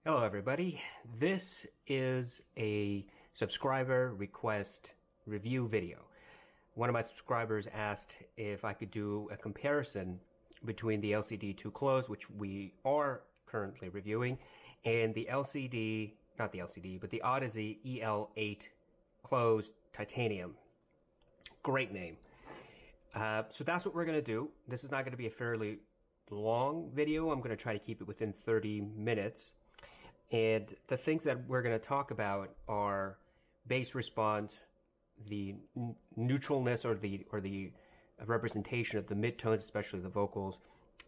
Hello everybody, this is a subscriber request review video. One of my subscribers asked if I could do a comparison between the LCD-2 closed, which we are currently reviewing, and the not the LCD, but the Audeze EL-8 closed titanium. Great name. So that's what we're going to do. This is not going to be a fairly long video. I'm going to try to keep it within 30 minutes. And the things that we're going to talk about are bass response, the neutralness or the representation of the midtones, especially the vocals,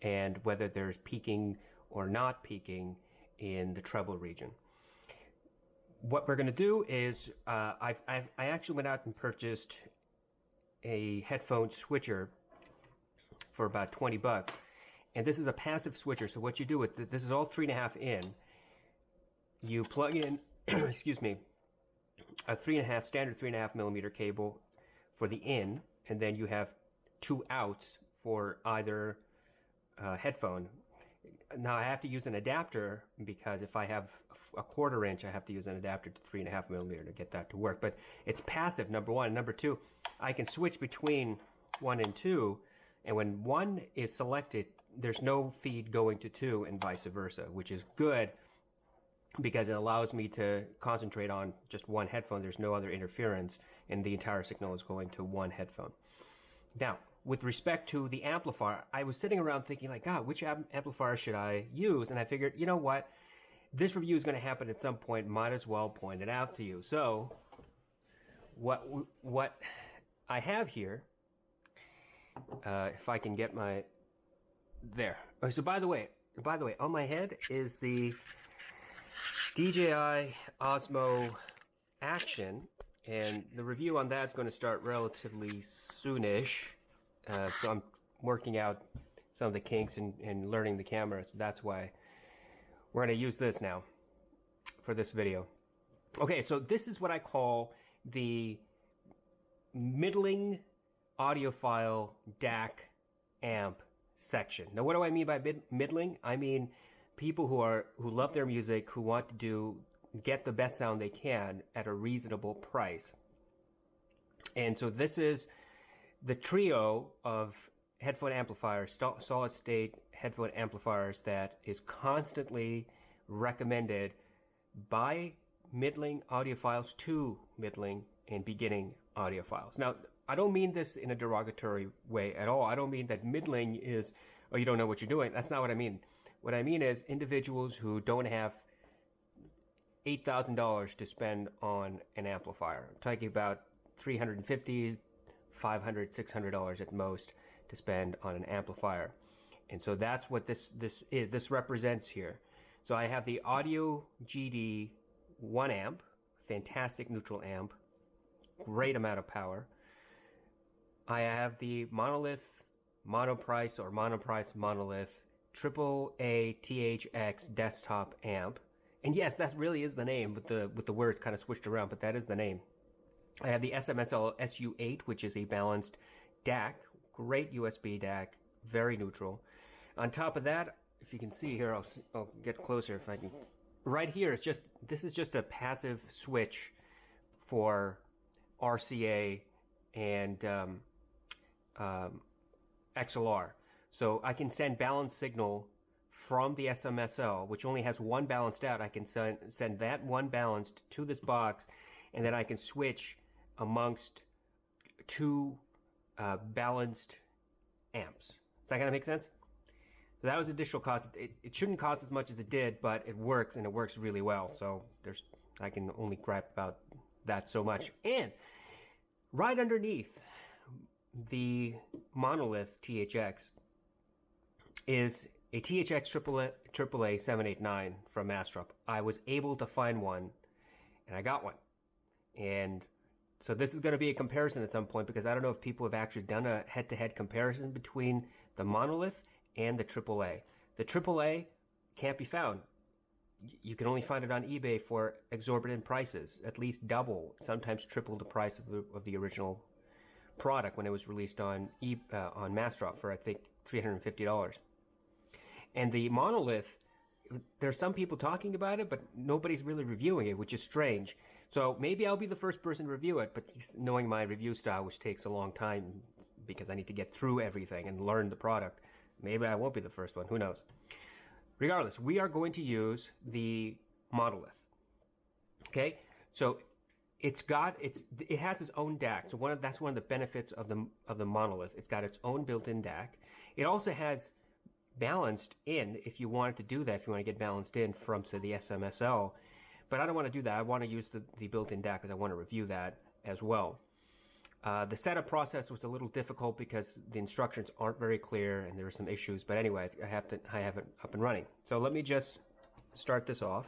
and whether there's peaking or not peaking in the treble region. What we're going to do is I actually went out and purchased a headphone switcher for about 20 bucks, and this is a passive switcher. So what you do with this is all 3.5 in. You plug in, excuse me, a standard 3.5 millimeter cable for the in, and then you have 2 outs for either headphone. Now I have to use an adapter because if I have a 1/4 inch, I have to use an adapter to 3.5 millimeter to get that to work. But it's passive, number one. Number two, I can switch between 1 and 2, and when 1 is selected, there's no feed going to 2 and vice versa, which is good, because it allows me to concentrate on just one headphone. There's no other interference, and the entire signal is going to one headphone. Now, with respect to the amplifier, I was sitting around thinking, like, God, which amplifier should I use? And I figured, you know what? This review is going to happen at some point. Might as well point it out to you. So, what I have here, if I can get my there. So, by the way, on my head is the DJI Osmo Action, and the review on that's going to start relatively soonish. So I'm working out some of the kinks and learning the camera, so that's why we're going to use this now for this video. Okay, so this is what I call the middling audiophile DAC amp section. Now, what do I mean by middling? I mean people who love their music, who want to get the best sound they can at a reasonable price. And so this is the trio of headphone amplifiers, solid state headphone amplifiers, that is constantly recommended by middling audiophiles to middling and beginning audiophiles. Now, I don't mean this in a derogatory way at all. I don't mean that middling is, oh, you don't know what you're doing. That's not what I mean. What I mean is individuals who don't have $8,000 to spend on an amplifier. I'm talking about $350, $500, $600 at most to spend on an amplifier. And so that's what this represents here. So I have the Audio GD 1 amp, fantastic neutral amp, great amount of power. I have the Monolith Monoprice Monolith AAA THX desktop amp, and yes, that really is the name, with the words kind of switched around, but that is the name. I have the SMSL SU8, which is a balanced DAC, great USB DAC, very neutral. On top of that, if you can see here, I'll get closer if I can. Right here, this is just a passive switch for RCA and XLR. So I can send balanced signal from the SMSL, which only has one balanced out. I can send that one balanced to this box, and then I can switch amongst 2 balanced amps. Does that kind of make sense? So that was additional cost. It shouldn't cost as much as it did, but it works, and it works really well. So I can only gripe about that so much. And right underneath the Monolith THX is a THX AAA 789 from Mastrop. I was able to find one, and I got one. And so this is going to be a comparison at some point, because I don't know if people have actually done a head-to-head comparison between the Monolith and the AAA. The AAA can't be found. You can only find it on eBay for exorbitant prices, at least double, sometimes triple the price of the original product when it was released on Mastrop for, I think, $350. And the Monolith there's some people talking about it, but nobody's really reviewing it, which is strange. So maybe I'll be the first person to review it, but knowing my review style, which takes a long time because I need to get through everything and learn the product, maybe I won't be the first one. Who knows? Regardless, we are going to use the monolith. Okay, so it has its own DAC. So that's one of the benefits of the monolith. It's got its own built-in DAC. It also has balanced in, if you wanted to do that, if you want to get balanced in from, say, the SMSL. But I don't want to do that. I want to use the built-in DAC because I want to review that as well. The setup process was a little difficult because the instructions aren't very clear and there were some issues. But anyway, I have it up and running. So let me just start this off.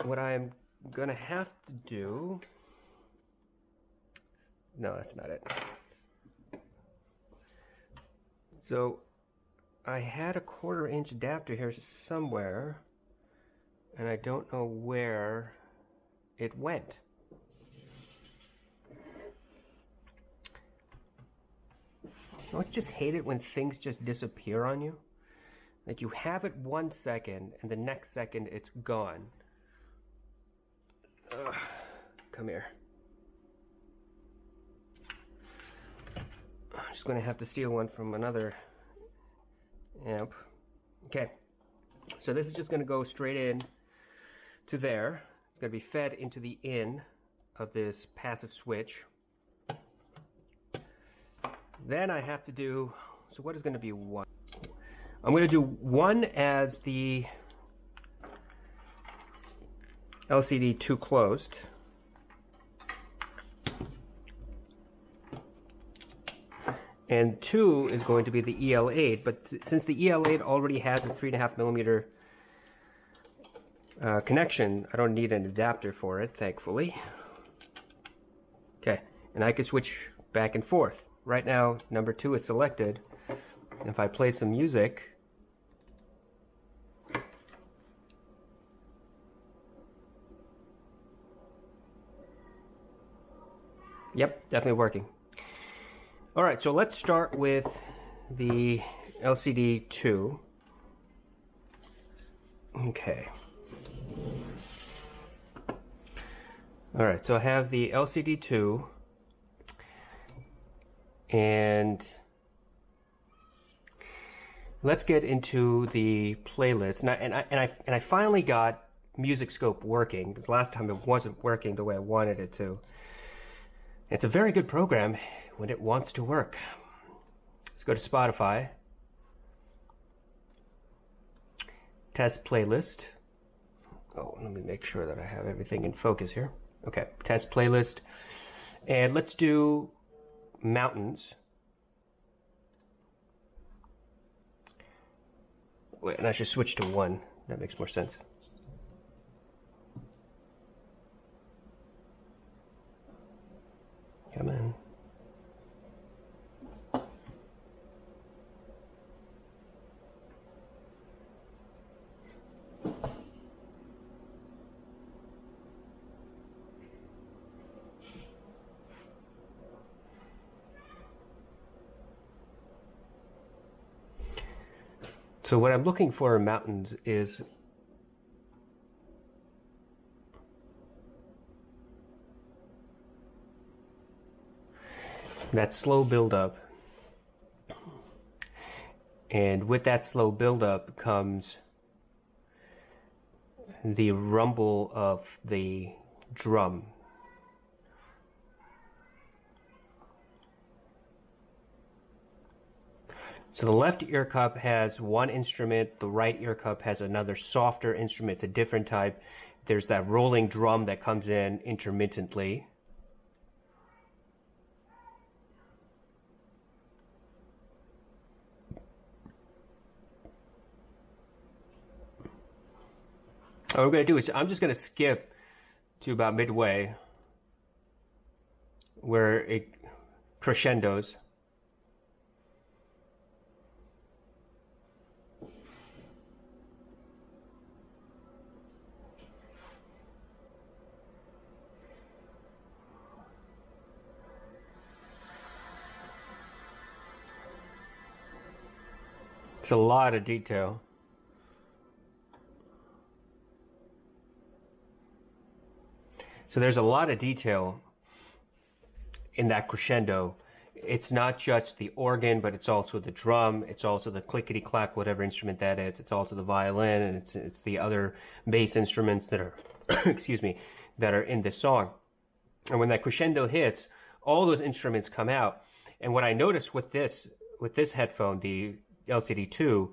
What I'm going to have to do... No, that's not it. So I had a 1/4-inch adapter here somewhere, and I don't know where it went. Don't you just hate it when things just disappear on you? Like you have it 1 second, and the next second it's gone. Ugh, come here. I'm just going to have to steal one from another amp. Okay, so this is just going to go straight in to there. It's going to be fed into the in of this passive switch. Then I have to do, so what is going to be one? I'm going to do one as the LCD-2 closed. And 2 is going to be the EL-8, but since the EL-8 already has a 3.5mm connection, I don't need an adapter for it, thankfully. Okay, and I can switch back and forth. Right now, number 2 is selected. If I play some music, yep, definitely working. All right, so let's start with the LCD-2. Okay. All right, so I have the LCD-2, and let's get into the playlist. And I finally got Music Scope working, because last time it wasn't working the way I wanted it to. It's a very good program when it wants to work. Let's go to Spotify. Test playlist. Oh, let me make sure that I have everything in focus here. Okay, test playlist. And let's do mountains. Wait, and I should switch to 1. That makes more sense. Come in. So what I'm looking for in mountains is that slow build-up. And with that slow build-up comes the rumble of the drum. So the left ear cup has one instrument, the right ear cup has another softer instrument. It's a different type. There's that rolling drum that comes in intermittently. What I'm going to do is I'm just going to skip to about midway where it crescendos. It's a lot of detail. So there's a lot of detail in that crescendo. It's not just the organ, but it's also the drum. It's also the clickety-clack, whatever instrument that is. It's also the violin, and it's the other bass instruments that are, excuse me, that are in this song. And when that crescendo hits, all those instruments come out. And what I noticed with this headphone, the LCD-2,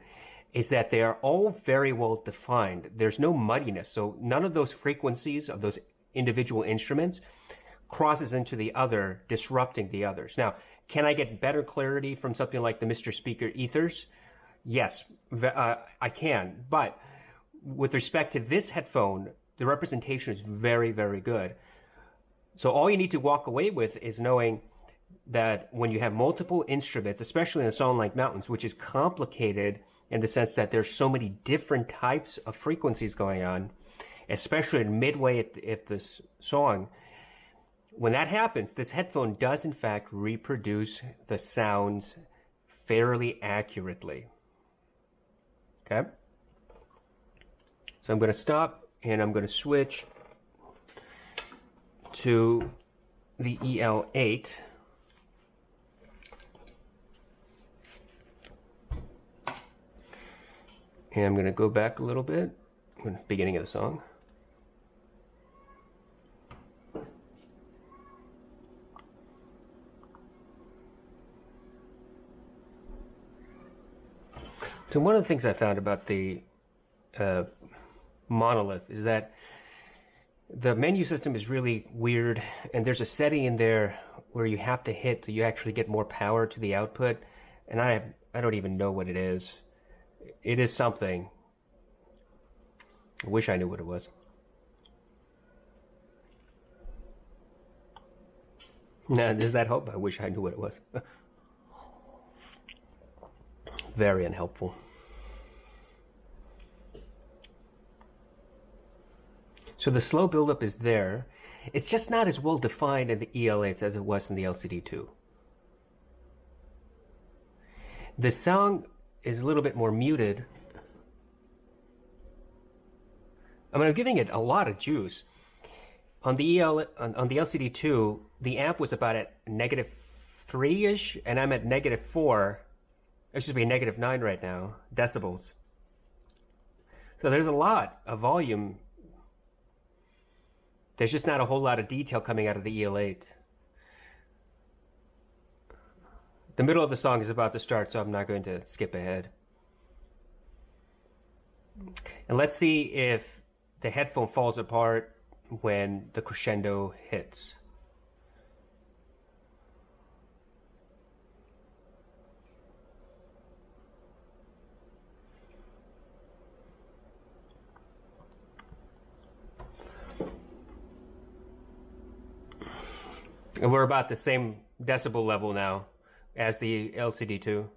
is that they are all very well defined. There's no muddiness. So none of those frequencies of those individual instruments crosses into the other, disrupting the others. Now, can I get better clarity from something like the Mr. Speaker Ethers? Yes, I can. But with respect to this headphone, the representation is very, very good. So all you need to walk away with is knowing that when you have multiple instruments, especially in a song like Mountains, which is complicated in the sense that there's so many different types of frequencies going on, especially midway at this song, when that happens, this headphone does in fact reproduce the sounds fairly accurately. Okay? So I'm going to stop and I'm going to switch to the EL-8. And I'm going to go back a little bit, beginning of the song. So one of the things I found about the monolith is that the menu system is really weird, and there's a setting in there where you have to hit so you actually get more power to the output, and I don't even know what it is. It is something. I wish I knew what it was. Now, does that help? I wish I knew what it was. Very unhelpful. So the slow buildup is there. It's just not as well defined in the EL-8s as it was in the LCD-2. The sound is a little bit more muted. I mean, I'm giving it a lot of juice. On the on the LCD-2, the amp was about at -3-ish, and I'm at -4. It should be -9 right now, decibels. So there's a lot of volume. There's just not a whole lot of detail coming out of the EL-8. The middle of the song is about to start, so I'm not going to skip ahead. And let's see if the headphone falls apart when the crescendo hits. And we're about the same decibel level now as the LCD-2.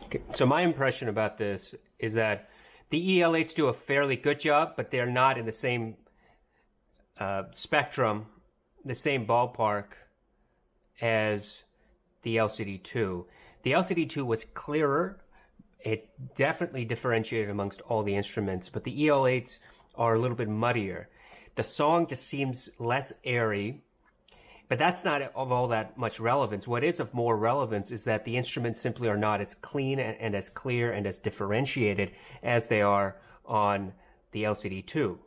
Okay. So my impression about this is that the EL-8s do a fairly good job, but they're not in the same spectrum, the same ballpark as the LCD-2. The LCD-2 was clearer. It definitely differentiated amongst all the instruments, but the EL-8s are a little bit muddier. The song just seems less airy, but that's not of all that much relevance. What is of more relevance is that the instruments simply are not as clean and as clear and as differentiated as they are on the LCD-2.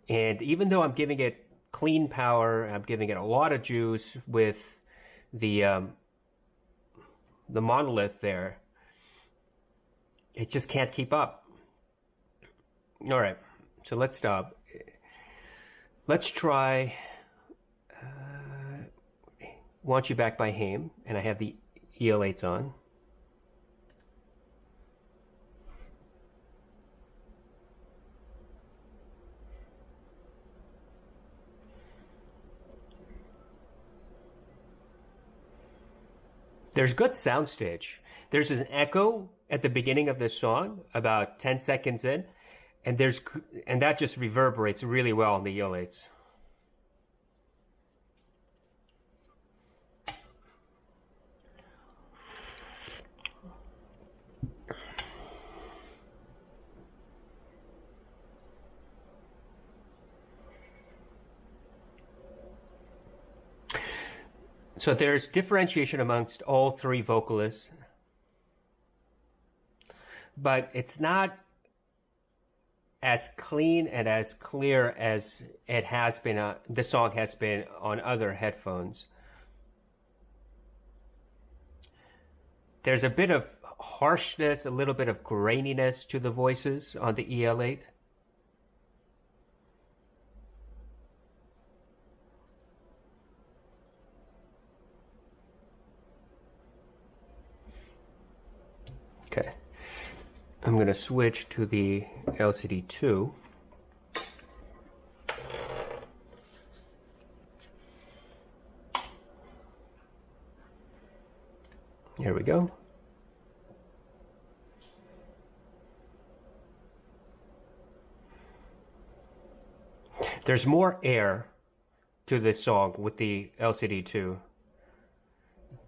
And even though I'm giving it clean power, I'm giving it a lot of juice with the monolith there, it just can't keep up. All right, so let's stop. Let's try Want You Back by Haim, and I have the EL-8s on. There's good soundstage. There's an echo at the beginning of this song, about 10 seconds in, and that just reverberates really well on the EL-8s. So there's differentiation amongst all three vocalists, but it's not as clean and as clear as it has been. This song has been on other headphones. There's a bit of harshness, a little bit of graininess to the voices on the EL-8. Okay, I'm going to switch to the LCD-2. Here we go. There's more air to this song with the LCD-2.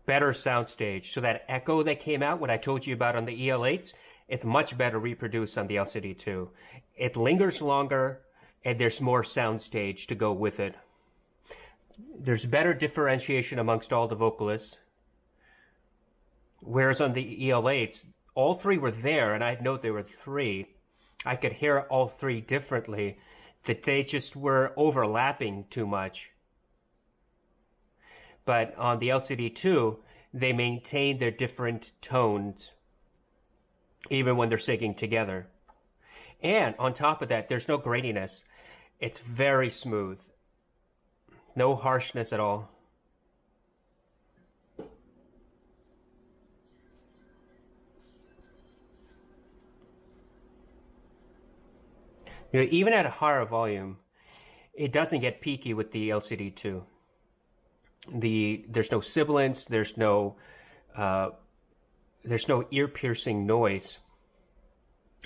Better soundstage. So that echo that came out, what I told you about on the EL-8s, it's much better reproduced on the LCD-2. It lingers longer, and there's more soundstage to go with it. There's better differentiation amongst all the vocalists. Whereas on the EL-8s, all three were there, and I'd note there were three. I could hear all three differently, that they just were overlapping too much. But on the LCD-2, they maintain their different tones, even when they're singing together. And on top of that, there's no graininess. It's very smooth. No harshness at all. You know, even at a higher volume, it doesn't get peaky with the LCD-2. There's no sibilance, there's no ear-piercing noise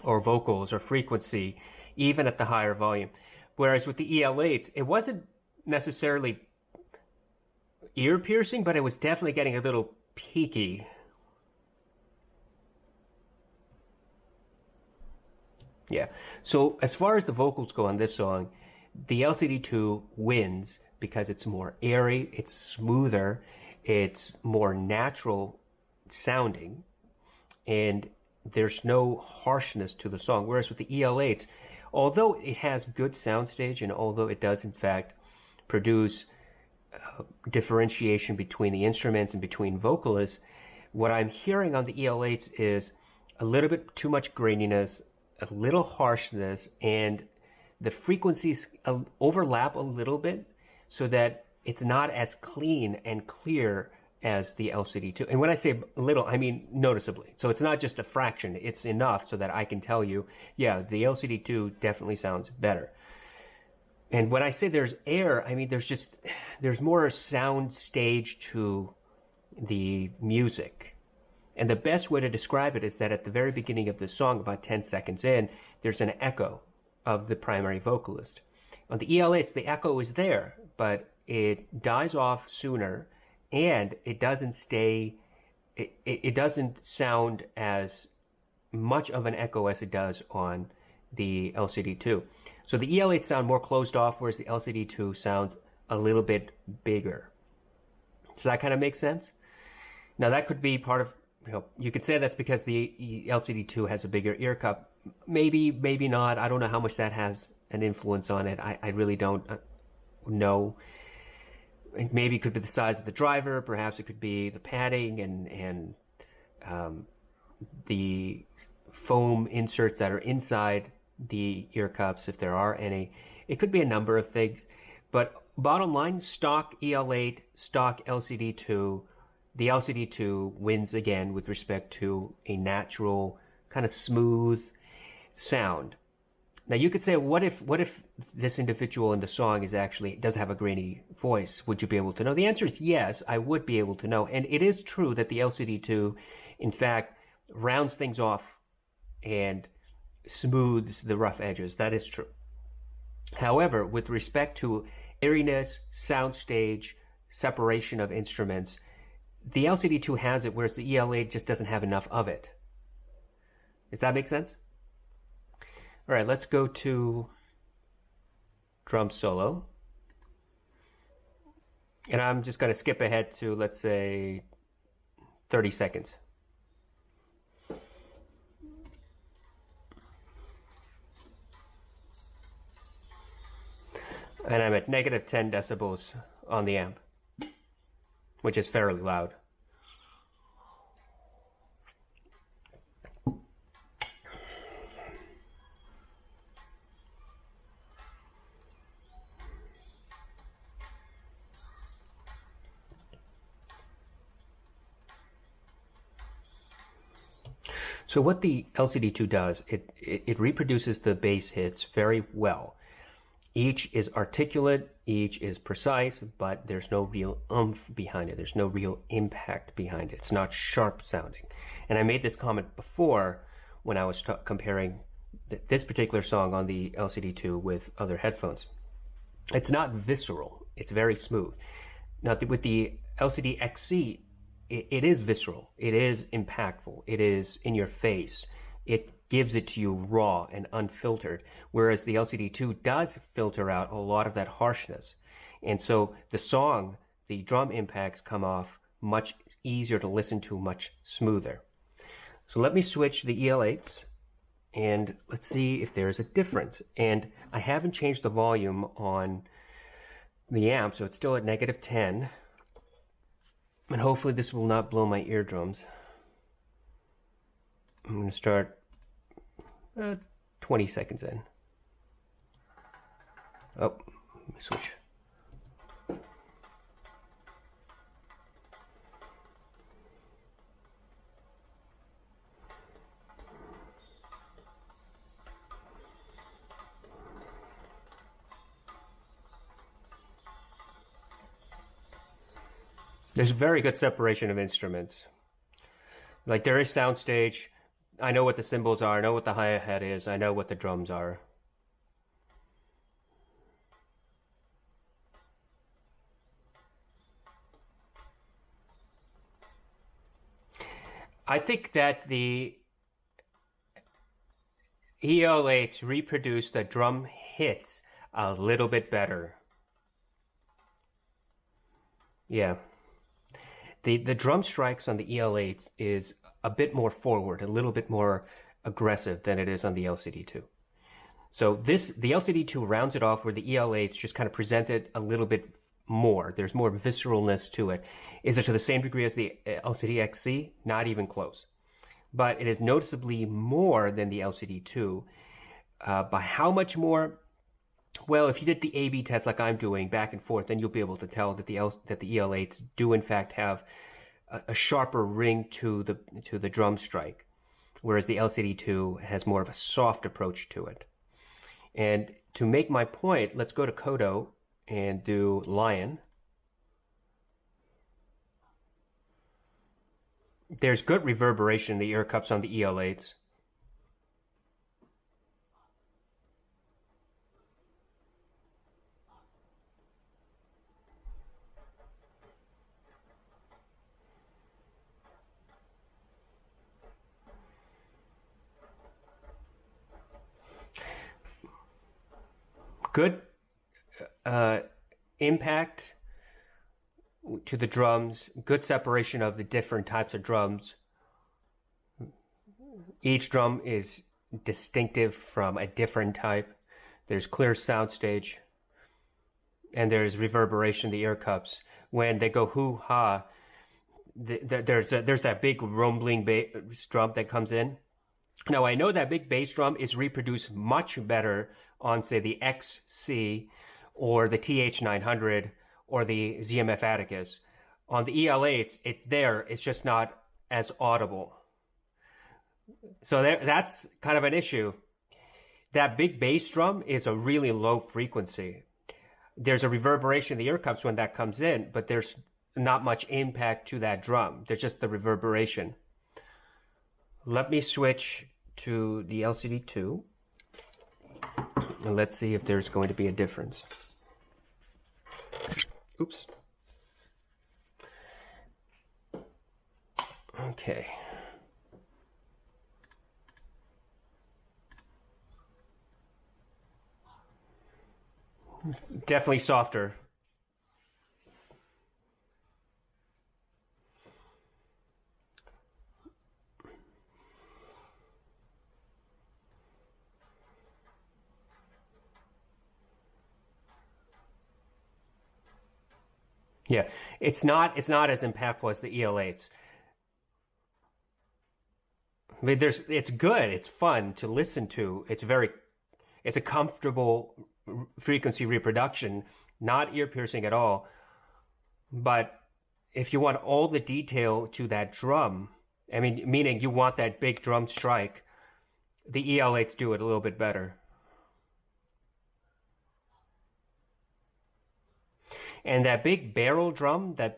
or vocals or frequency, even at the higher volume. Whereas with the EL-8s, it wasn't necessarily ear-piercing, but it was definitely getting a little peaky. Yeah, so as far as the vocals go on this song, the LCD-2 wins because it's more airy, it's smoother, it's more natural sounding, and there's no harshness to the song. Whereas with the EL-8s, although it has good soundstage and although it does in fact produce differentiation between the instruments and between vocalists, what I'm hearing on the EL-8s is a little bit too much graininess, a little harshness, and the frequencies overlap a little bit so that it's not as clean and clear as the LCD-2. And when I say a little, I mean noticeably. So it's not just a fraction, it's enough so that I can tell you, yeah, the LCD-2 definitely sounds better. And when I say there's air, I mean there's more sound stage to the music. And the best way to describe it is that at the very beginning of the song, about 10 seconds in, there's an echo of the primary vocalist. On the EL-8s, the echo is there, but it dies off sooner, and it doesn't stay, it doesn't sound as much of an echo as it does on the LCD-2. So the EL-8s sound more closed off, whereas the LCD-2 sounds a little bit bigger. Does that kind of make sense? Now that could be part of, you could say that's because the LCD-2 has a bigger ear cup. Maybe, maybe not. I don't know how much that has an influence on it. I really don't know. Maybe it could be the size of the driver. Perhaps it could be the padding and the foam inserts that are inside the ear cups, if there are any. It could be a number of things. But bottom line, stock EL-8, stock LCD-2. The LCD-2 wins again with respect to a natural, kind of smooth sound. Now you could say, what if this individual in the song does have a grainy voice? Would you be able to know? The answer is yes, I would be able to know. And it is true that the LCD-2, in fact, rounds things off and smooths the rough edges. That is true. However, with respect to airiness, soundstage, separation of instruments, the LCD-2 has it, whereas the EL-8 just doesn't have enough of it. Does that make sense? All right, let's go to drum solo. And I'm just going to skip ahead to, let's say, 30 seconds. And I'm at negative 10 decibels on the amp, which is fairly loud. So what the LCD-2 does, it reproduces the bass hits very well. Each is articulate, each is precise, but there's no real oomph behind it. There's no real impact behind it. It's not sharp sounding. And I made this comment before when I was comparing this particular song on the LCD-2 with other headphones. It's not visceral. It's very smooth. Now with the LCD-XC, it is visceral. It is impactful. It is in your face. It gives it to you raw and unfiltered, whereas the LCD-2 does filter out a lot of that harshness. And so the song, the drum impacts come off much easier to listen to, much smoother. So let me switch the EL-8s and let's see if there's a difference. And I haven't changed the volume on the amp, so it's still at negative 10. And hopefully this will not blow my eardrums. I'm going to start 20 seconds in. Oh, let me switch. There's very good separation of instruments. Like there is soundstage. I know what the cymbals are. I know what the hi-hat is. I know what the drums are. I think that the EL-8s reproduce the drum hits a little bit better. Yeah. The drum strikes on the EL-8 is a bit more forward, a little bit more aggressive than it is on the LCD-2. So the LCD-2 rounds it off where the EL-8s just kind of present it a little bit more. There's more visceralness to it. Is it to the same degree as the LCD-XC? Not even close. But it is noticeably more than the LCD-2. By how much more? Well, if you did the A/B test like I'm doing back and forth, then you'll be able to tell that the EL-8s do in fact have a sharper ring to the drum strike, whereas the LCD-2 has more of a soft approach to it. And to make my point, let's go to Kodo and do Lion. There's good reverberation in the ear cups on the EL-8s. Good impact to the drums, good separation of the different types of drums. Each drum is distinctive from a different type. There's clear soundstage, and there's reverberation in the ear cups. When they go hoo-ha, there's that big rumbling bass drum that comes in. Now, I know that big bass drum is reproduced much better on, say, the XC or the TH900 or the ZMF Atticus. On the EL-8, it's there. It's just not as audible. So that's kind of an issue. that big bass drum is a really low frequency. There's a reverberation in the ear cups when that comes in, but there's not much impact to that drum. There's just the reverberation. Let me switch to the LCD-2, and let's see if there's going to be a difference. Oops. Okay. Definitely softer. Yeah, it's not as impactful as the EL-8s. I mean, it's good, it's fun to listen to. It's a comfortable frequency reproduction, not ear piercing at all. But if you want all the detail to that drum, I mean, meaning you want that big drum strike, the EL-8s do it a little bit better. And that big barrel drum, that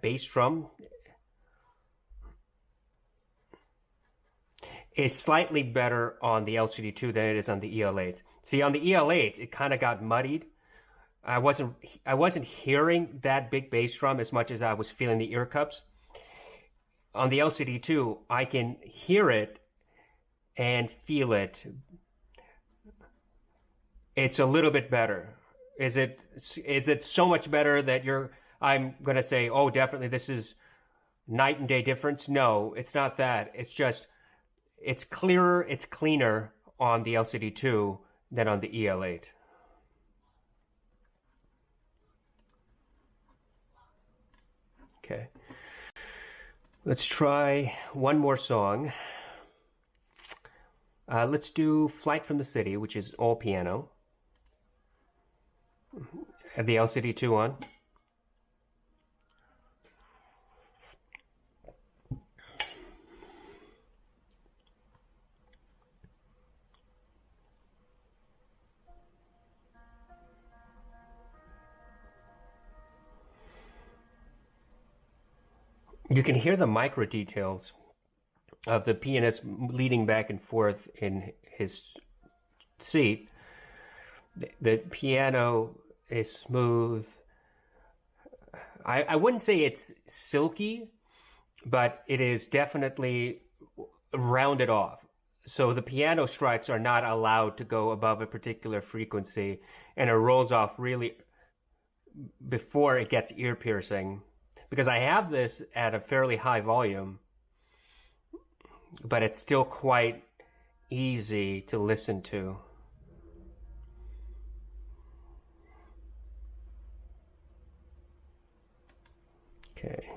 bass drum, is slightly better on the LCD-2 than it is on the EL-8. See, on the EL-8, it kind of got muddied. I wasn't hearing that big bass drum as much as I was feeling the ear cups. On the LCD-2, I can hear it and feel it. It's a little bit better. Is it so much better that I'm going to say, oh, definitely this is night and day difference? No, it's not that. It's just, it's clearer, it's cleaner on the LCD-2 than on the EL-8. Okay. Let's try one more song. Let's do Flight from the City, which is all piano. Have the LCD-2 on. You can hear the micro details of the pianist leaning back and forth in his seat. The piano is smooth. I wouldn't say it's silky, but it is definitely rounded off. So the piano strikes are not allowed to go above a particular frequency, and it rolls off really before it gets ear piercing. Because I have this at a fairly high volume, but it's still quite easy to listen to. Okay,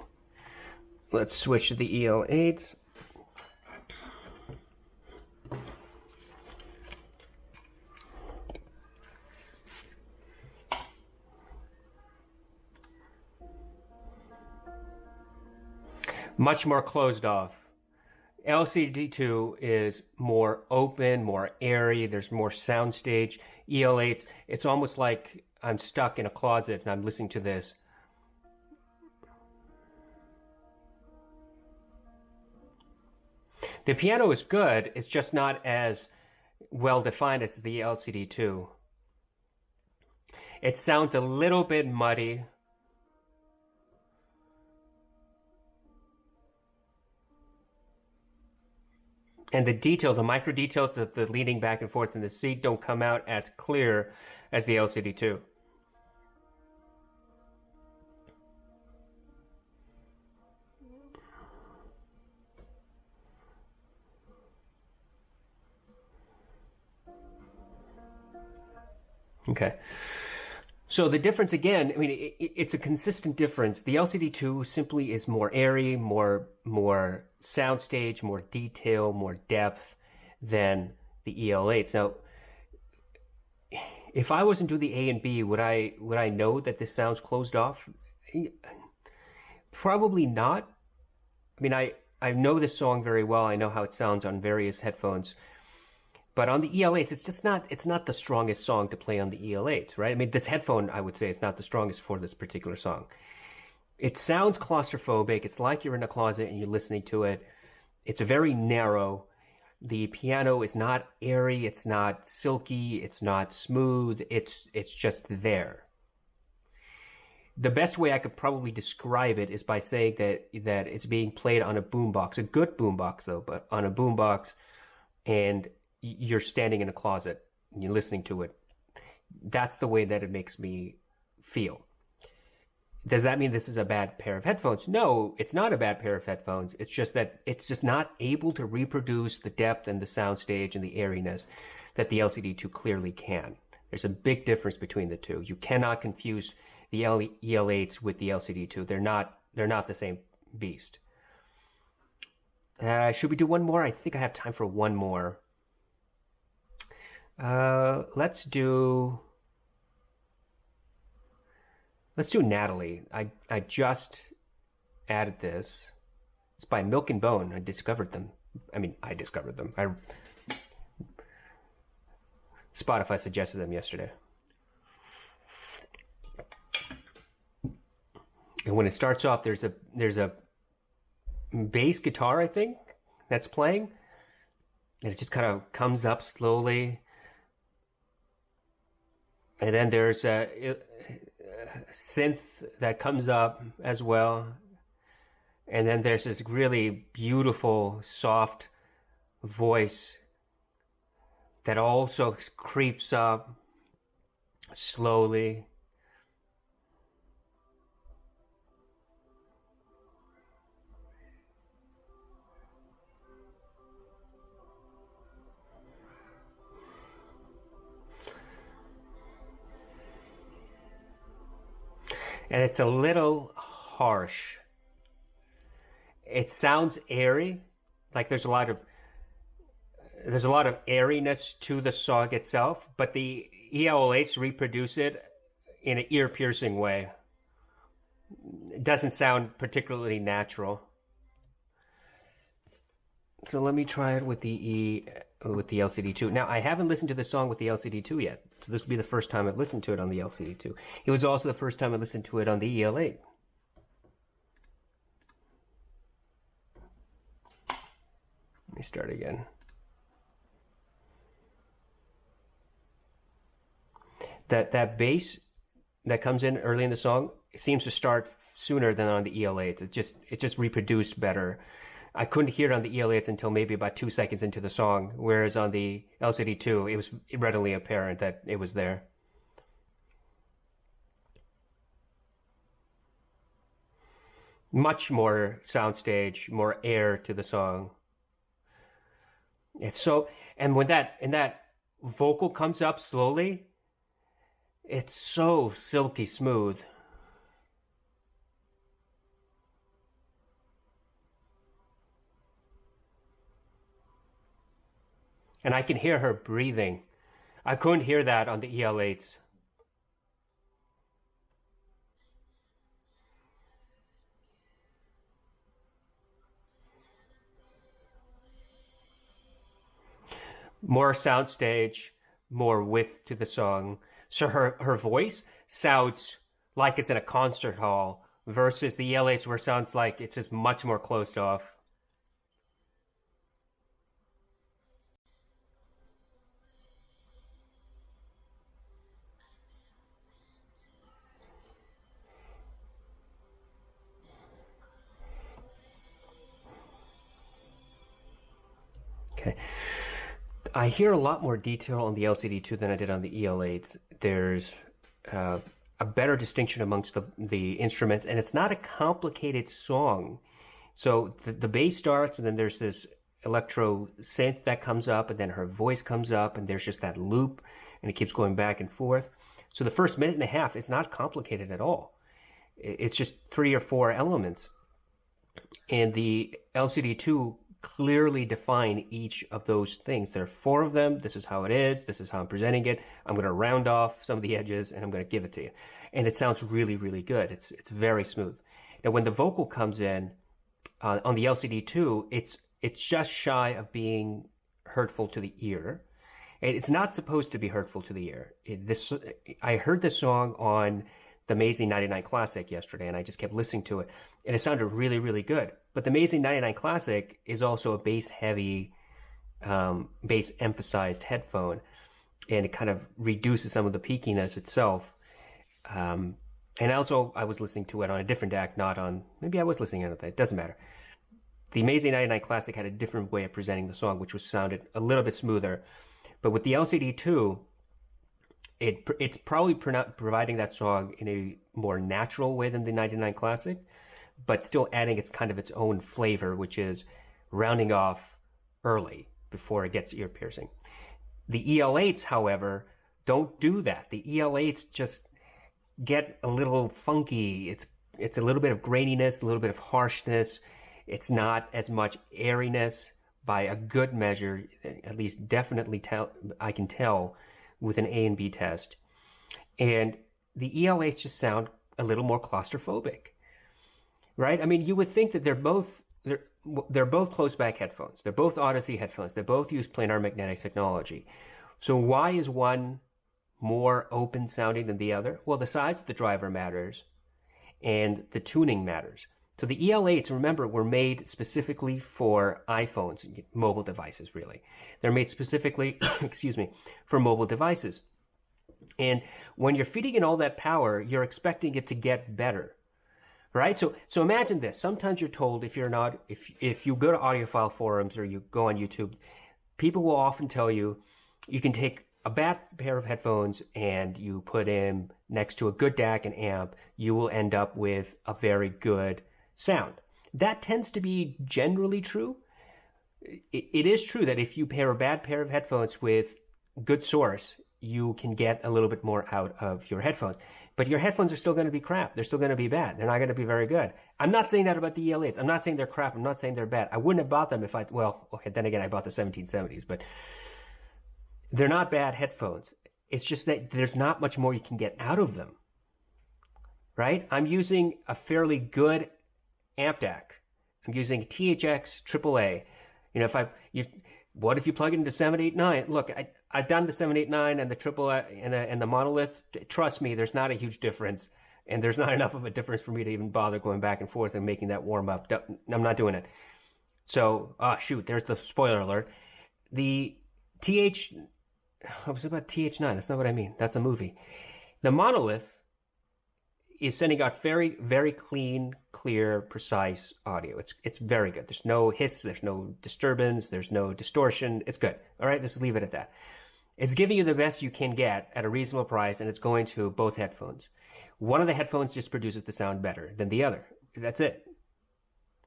let's switch to the EL-8. Much more closed off. LCD-2 is more open, more airy, there's more soundstage. EL-8s, it's almost like I'm stuck in a closet and I'm listening to this. The piano is good, it's just not as well defined as the LCD-2. It sounds a little bit muddy. And the micro details of the leaning back and forth in the seat don't come out as clear as the LCD-2. Okay. So the difference again, I mean, it's a consistent difference. The LCD-2 simply is more airy, more soundstage, more detail, more depth than the EL-8s. Now, if I wasn't doing the A and B, would I know that this sounds closed off? Probably not. I mean, I know this song very well. I know how it sounds on various headphones. But on the EL-8s, it's not the strongest song to play on the EL-8s, right? I mean, this headphone, I would say, is not the strongest for this particular song. It sounds claustrophobic. It's like you're in a closet and you're listening to it. It's very narrow. The piano is not airy. It's not silky. It's not smooth. It's just there. The best way I could probably describe it is by saying that it's being played on a boombox, a good boombox though, but on a boombox, and you're standing in a closet and you're listening to it. That's the way that it makes me feel. Does that mean this is a bad pair of headphones? No, it's not a bad pair of headphones. It's just that it's just not able to reproduce the depth and the soundstage and the airiness that the LCD-2 clearly can. There's a big difference between the two. You cannot confuse the EL-8s with the LCD-2. They're not the same beast. Should we do one more? I think I have time for one more. Let's do Natalie. I just added this. It's by Milk and Bone. I discovered them. Spotify suggested them yesterday. And when it starts off, there's a bass guitar, I think, that's playing. And it just kind of comes up slowly. And then there's a synth that comes up as well. And then there's this really beautiful, soft voice that also creeps up slowly. And it's a little harsh. It sounds airy, like there's a lot of airiness to the song itself, but the EL-8s reproduce it in an ear-piercing way. It doesn't sound particularly natural. So let me try it with the LCD-2. Now, I haven't listened to this song with the LCD-2 yet, so this will be the first time I've listened to it on the LCD-2. It was also the first time I listened to it on the EL-8. Let me start again. That bass that comes in early in the song, it seems to start sooner than on the EL-8s. It just reproduced better. I couldn't hear it on the EL-8s until maybe about 2 seconds into the song, whereas on the LCD-2, it was readily apparent that it was there. Much more soundstage, more air to the song. It's so, and when that vocal comes up slowly, it's so silky smooth. And I can hear her breathing. I couldn't hear that on the EL-8s. More soundstage, more width to the song. So her voice sounds like it's in a concert hall versus the EL-8s where it sounds like it's just much more closed off. Okay. I hear a lot more detail on the LCD-2 than I did on the EL-8s. There's a better distinction amongst the instruments, and it's not a complicated song. So the bass starts, and then there's this electro synth that comes up, and then her voice comes up, and there's just that loop, and it keeps going back and forth. So the first minute and a half is not complicated at all. It's just 3 or 4 elements. And the LCD-2 clearly define each of those things. There are 4 of them. This is how it is. This is how I'm presenting it. I'm going to round off some of the edges and I'm going to give it to you. And it sounds really, really good. It's very smooth. Now, when the vocal comes in on the LCD-2, it's just shy of being hurtful to the ear. It's not supposed to be hurtful to the ear. I heard this song on the Amazing 99 Classic yesterday, and I just kept listening to it, and it sounded really, really good. But the Amazing 99 Classic is also a bass-heavy, bass-emphasized headphone, and it kind of reduces some of the peakiness itself. And also, I was listening to it on a different DAC, not on... Maybe I was listening on it. It doesn't matter. The Amazing 99 Classic had a different way of presenting the song, which sounded a little bit smoother. But with the LCD-2, it's probably providing that song in a more natural way than the 99 Classic, but still adding its own flavor, which is rounding off early before it gets ear piercing. The EL-8s, however, don't do that. The EL-8s just get a little funky. It's a little bit of graininess, a little bit of harshness. It's not as much airiness by a good measure, at least definitely I can tell with an A and B test. And the EL-8s just sound a little more claustrophobic, right? I mean, you would think that they're both close-back headphones. They're both Audeze headphones. They both use planar magnetic technology. So why is one more open sounding than the other? Well, the size of the driver matters and the tuning matters. So the EL-8s, remember, were made specifically for iPhones, mobile devices, really. They're made specifically, excuse me, for mobile devices. And when you're feeding in all that power, you're expecting it to get better, right? So imagine this. Sometimes you're told, if you go to audiophile forums or you go on YouTube, people will often tell you, you can take a bad pair of headphones and you put in next to a good DAC and amp, you will end up with a very good sound. That tends to be generally true. It is true that if you pair a bad pair of headphones with good source, you can get a little bit more out of your headphones. But your headphones are still going to be crap. They're still going to be bad. They're not going to be very good. I'm not saying that about the EL-8s. I'm not saying they're crap. I'm not saying they're bad. I wouldn't have bought them if then again, I bought the 1770s, but they're not bad headphones. It's just that there's not much more you can get out of them, right? I'm using a fairly good amp DAC. I'm using THX AAA. You know, what if you plug it into 789? Look, I've done the 789 and the AAA and the monolith. Trust me, there's not a huge difference, and there's not enough of a difference for me to even bother going back and forth and making that warm up. I'm not doing it. So, shoot, there's the spoiler alert. The I was about TH9. That's not what I mean. That's a movie. The monolith is sending out very, very clean, clear, precise audio. It's very good. There's no hiss, there's no disturbance, there's no distortion. It's good. All right, let's leave it at that. It's giving you the best you can get at a reasonable price, and it's going to both headphones. One of the headphones just produces the sound better than the other. That's it.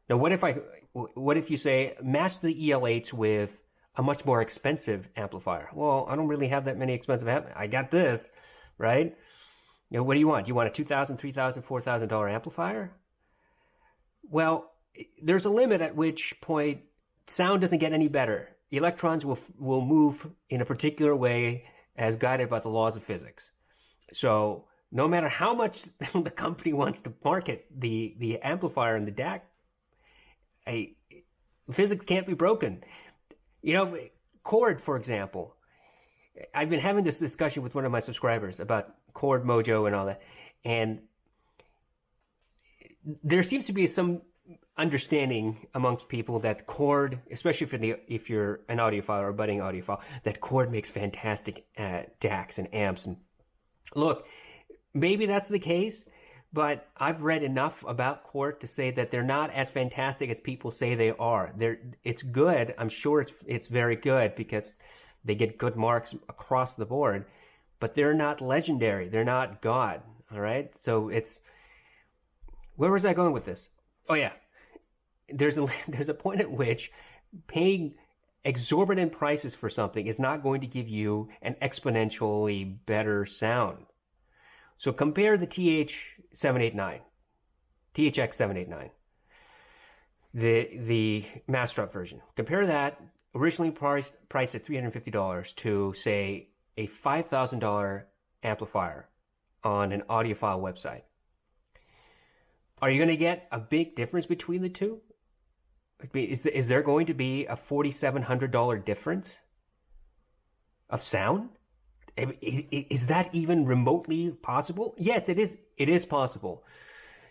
Now, what if you say match the EL-8s with a much more expensive amplifier? Well, I don't really have that many expensive I got this, right? You know, what do you want? Do you want a $2,000, $3,000, $4,000 amplifier? Well, there's a limit at which point sound doesn't get any better. Electrons will move in a particular way as guided by the laws of physics. So no matter how much the company wants to market the amplifier and the DAC, physics can't be broken. You know, Chord, for example. I've been having this discussion with one of my subscribers about Chord Mojo and all that, and there seems to be some understanding amongst people that Chord, especially if you're an audiophile or a budding audiophile, that Chord makes fantastic DACs and amps. And look, maybe that's the case, but I've read enough about Chord to say that they're not as fantastic as people say they are. It's good. I'm sure it's very good because they get good marks across the board, but they're not legendary. They're not God. All right. So where was I going with this? Oh yeah. There's a point at which paying exorbitant prices for something is not going to give you an exponentially better sound. So compare the TH789, THX 789, the mass drop version. Compare that, originally priced at $350, to, say, a $5,000 amplifier on an audiophile website. Are you going to get a big difference between the two? I mean, is there going to be a $4,700 difference? of sound? Is that even remotely possible? Yes, it is. It is possible.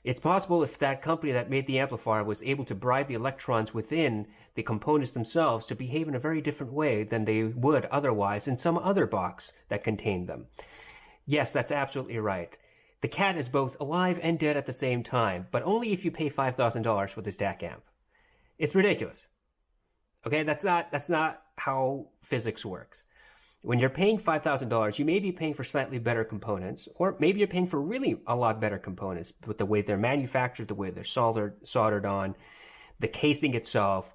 It's possible if that company that made the amplifier was able to bribe the electrons within the components themselves to behave in a very different way than they would otherwise in some other box that contained them. Yes, that's absolutely right. The cat is both alive and dead at the same time, but only if you pay $5,000 for this DAC amp. It's ridiculous. Okay, that's not how physics works. When you're paying $5,000, you may be paying for slightly better components, or maybe you're paying for really a lot better components with the way they're manufactured, the way they're soldered on, the casing itself,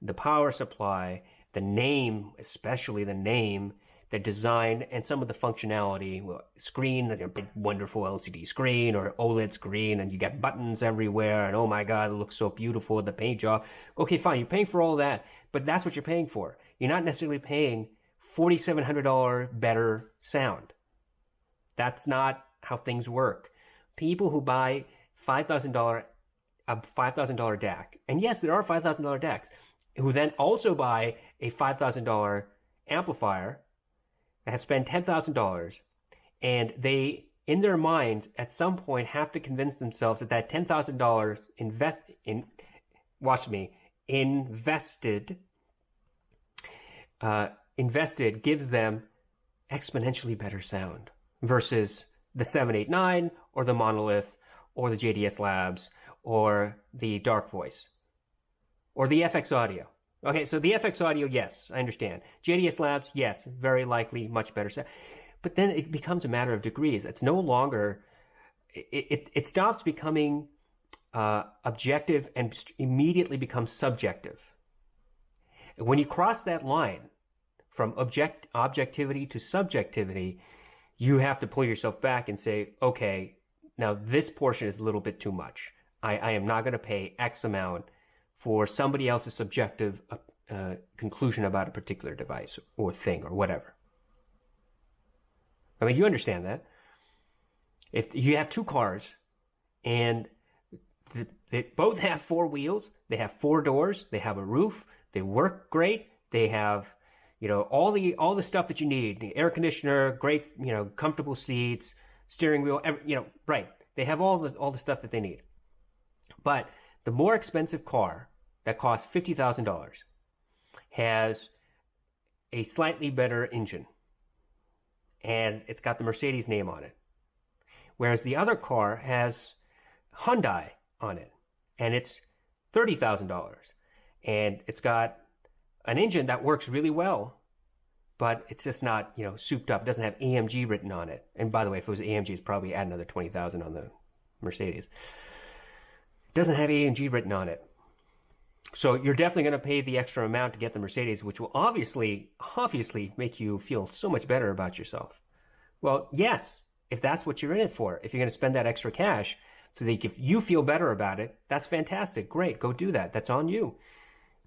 the power supply, the name, especially the name, the design, and some of the functionality. Well, screen, like a big wonderful LCD screen or OLED screen, and you get buttons everywhere, and oh my God, it looks so beautiful, the paint job. Okay, fine, you're paying for all that, but that's what you're paying for. You're not necessarily paying $4,700 better sound. That's not how things work. People who buy a $5,000 DAC, and yes, there are $5,000 DACs, who then also buy a $5,000 amplifier, have spent $10,000, and they, in their minds, at some point have to convince themselves that that $10,000 invested gives them exponentially better sound versus the 789 or the Monolith or the JDS Labs or the Dark Voice or the FX Audio. Okay, so the FX Audio, yes, I understand. JDS Labs, yes, very likely much better sound. But then it becomes a matter of degrees. It's no longer, it stops becoming objective and immediately becomes subjective. When you cross that line from objectivity to subjectivity, you have to pull yourself back and say, okay, now this portion is a little bit too much. I am not going to pay X amount for somebody else's subjective conclusion about a particular device or thing or whatever. I mean, you understand that. If you have two cars and they both have four wheels, they have four doors, they have a roof, they work great, they have, you know, all the stuff that you need, the air conditioner, great, you know, comfortable seats, steering wheel, you know, right. They have all the stuff that they need. But the more expensive car that costs $50,000 has a slightly better engine, and it's got the Mercedes name on it. Whereas the other car has Hyundai on it, and it's $30,000. And it's got an engine that works really well, but it's just not, you know, souped up. It doesn't have AMG written on it. And by the way, if it was AMG, it's probably add another $20,000 on the Mercedes. It doesn't have AMG written on it. So you're definitely going to pay the extra amount to get the Mercedes, which will obviously make you feel so much better about yourself. Well, yes, if that's what you're in it for, if you're going to spend that extra cash so that you feel better about it, that's fantastic. Great, go do that. That's on you.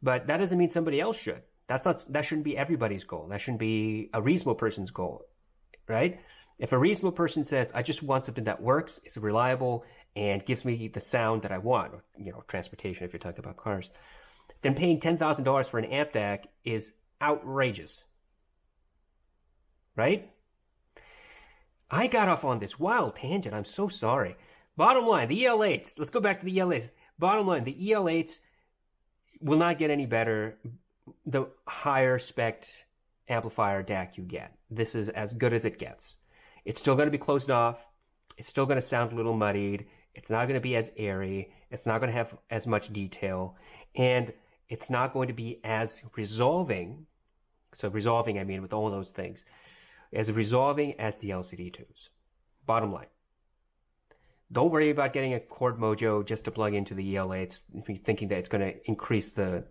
But that doesn't mean somebody else should. That shouldn't be everybody's goal. That shouldn't be a reasonable person's goal, right? If a reasonable person says, I just want something that works, is reliable, and gives me the sound that I want, or, you know, transportation if you're talking about cars, then paying $10,000 for an amp DAC is outrageous, right? I got off on this wild tangent. I'm so sorry. Bottom line, the EL-8s. Let's go back to the EL-8s. Bottom line, the EL-8s will not get any better the higher spec amplifier DAC you get. This is as good as it gets. It's still going to be closed off. It's still going to sound a little muddied. It's not going to be as airy. It's not going to have as much detail. And it's not going to be as resolving. So resolving, I mean, with all those things. As resolving as the LCD-2s. Bottom line. Don't worry about getting a Chord Mojo just to plug into the EL-8s, thinking that it's going to increase the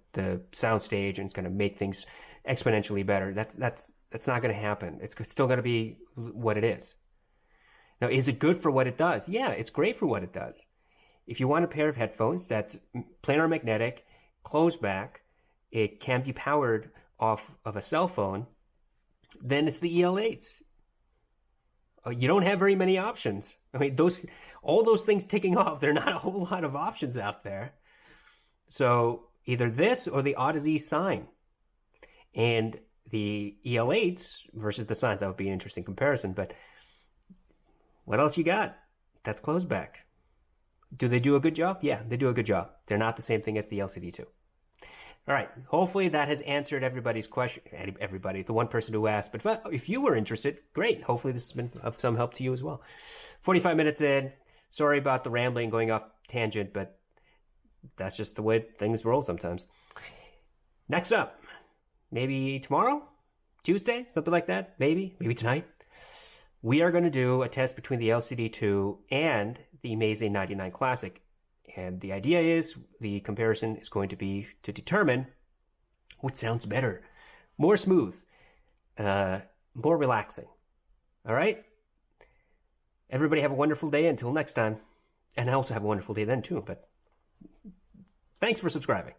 soundstage and it's going to make things exponentially better. That's not going to happen. It's still going to be what it is. Now, is it good for what it does? Yeah, it's great for what it does. If you want a pair of headphones that's planar magnetic, closed back, it can be powered off of a cell phone, then it's the EL-8s. You don't have very many options. I mean, all those things ticking off, there are not a whole lot of options out there. So either this or the Audeze Sign. And the EL-8s versus the Signs. That would be an interesting comparison. But what else you got? That's closed back. Do they do a good job? Yeah, they do a good job. They're not the same thing as the LCD-2. All right. Hopefully that has answered everybody's question. Everybody, the one person who asked. But if you were interested, great. Hopefully this has been of some help to you as well. 45 minutes in. Sorry about the rambling, going off tangent, but that's just the way things roll sometimes. Next up, maybe tomorrow, Tuesday, something like that. Maybe tonight. We are going to do a test between the LCD-2 and the Meze 99 Classic. And the idea is the comparison is going to be to determine which sounds better, more smooth, more relaxing. All right? Everybody have a wonderful day until next time. And I also have a wonderful day then too. But thanks for subscribing.